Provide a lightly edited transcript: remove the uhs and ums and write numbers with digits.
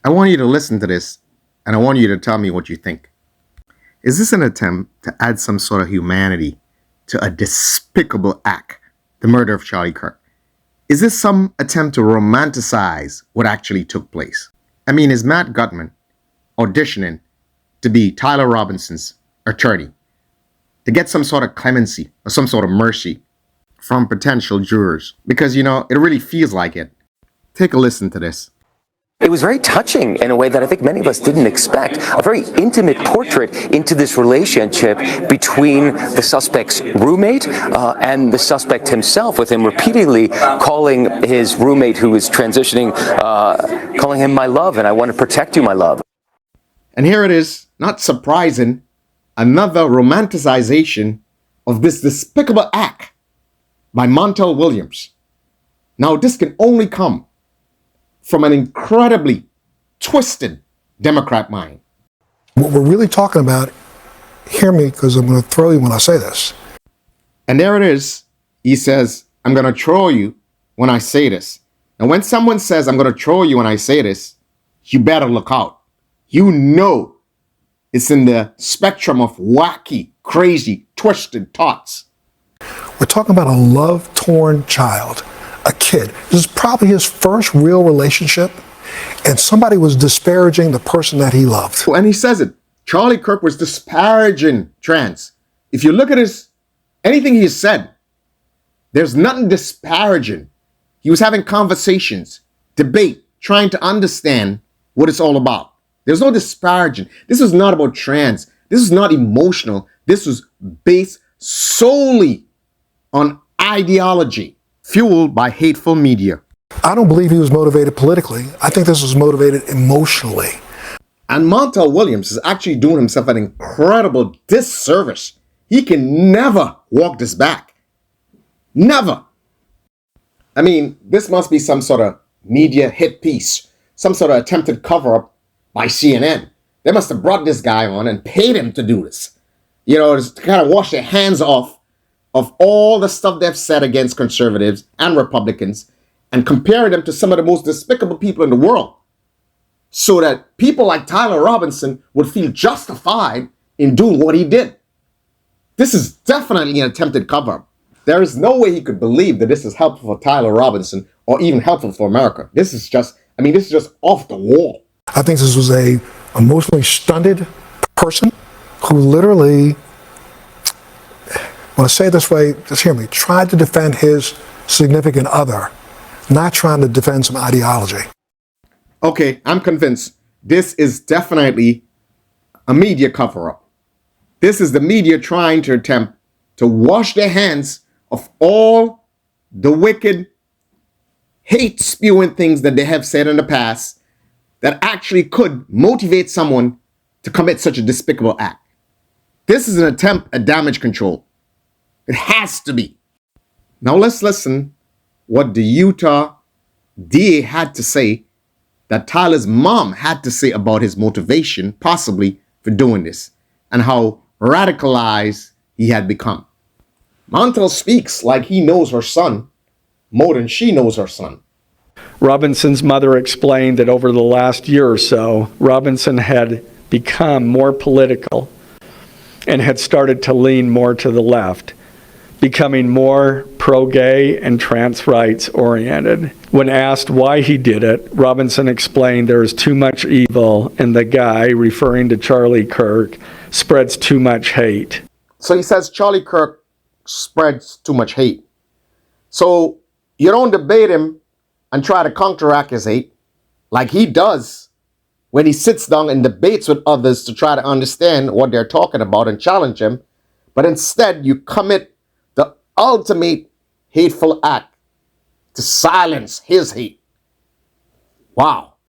I want you to listen to this, and I want you to tell me what you think. Is this an attempt to add some sort of humanity to a despicable act, the murder of Charlie Kirk? Is this some attempt to romanticize what actually took place? I mean, is Matt Gutman auditioning to be Tyler Robinson's attorney to get some sort of clemency or some sort of mercy from potential jurors? Because, it really feels like it. Take a listen to this. It was very touching in a way that I think many of us didn't expect. A very intimate portrait into this relationship between the suspect's roommate and the suspect himself, with him repeatedly calling his roommate who is transitioning, calling him my love, and I want to protect you, my love. And here it is, not surprising, another romanticization of this despicable act by Montel Williams. Now, this can only come from an incredibly twisted Democrat mind. What we're really talking about, hear me because I'm going to throw you when I say this. And there it is. He says, I'm going to troll you when I say this. And when someone says, I'm going to troll you when I say this, you better look out. You know it's in the spectrum of wacky, crazy, twisted thoughts. We're talking about a love-torn child, a kid. This is probably his first real relationship, and somebody was disparaging the person that he loved. And he says it. Charlie Kirk was disparaging trans. If you look at anything he has said, there's nothing disparaging. He was having conversations, debate, trying to understand what it's all about. There's no disparaging. This was not about trans. This is not emotional. This was based solely on ideology, fueled by hateful media. I don't believe he was motivated politically. I think this was motivated emotionally. And Montel Williams is actually doing himself an incredible disservice. He can never walk this back. Never. I mean, this must be some sort of media hit piece, some sort of attempted cover-up by CNN. They must have brought this guy on and paid him to do this. To kind of wash their hands off of all the stuff they've said against conservatives and Republicans and compare them to some of the most despicable people in the world, so that people like Tyler Robinson would feel justified in doing what he did. This is definitely an attempted cover-up. There is no way he could believe that this is helpful for Tyler Robinson or even helpful for America. This is just off the wall. I think this was a emotionally stunted person who literally, when I say it this way, just hear me, tried to defend his significant other, not trying to defend some ideology. Okay, I'm convinced this is definitely a media cover-up. This is the media trying to attempt to wash their hands of all the wicked, hate-spewing things that they have said in the past that actually could motivate someone to commit such a despicable act. This is an attempt at damage control. It has to be. Now let's listen what the Utah DA had to say, that Tyler's mom had to say about his motivation, possibly, for doing this, and how radicalized he had become. Montel speaks like he knows her son more than she knows her son. Robinson's mother explained that over the last year or so, Robinson had become more political and had started to lean more to the left, becoming more pro-gay and trans rights oriented. When asked why he did it, Robinson explained there is too much evil and the guy, referring to Charlie Kirk, spreads too much hate. So he says Charlie Kirk spreads too much hate. So you don't debate him and try to counteract his hate like he does when he sits down and debates with others to try to understand what they're talking about and challenge him. But instead, you commit the ultimate hateful act to silence his hate. Wow.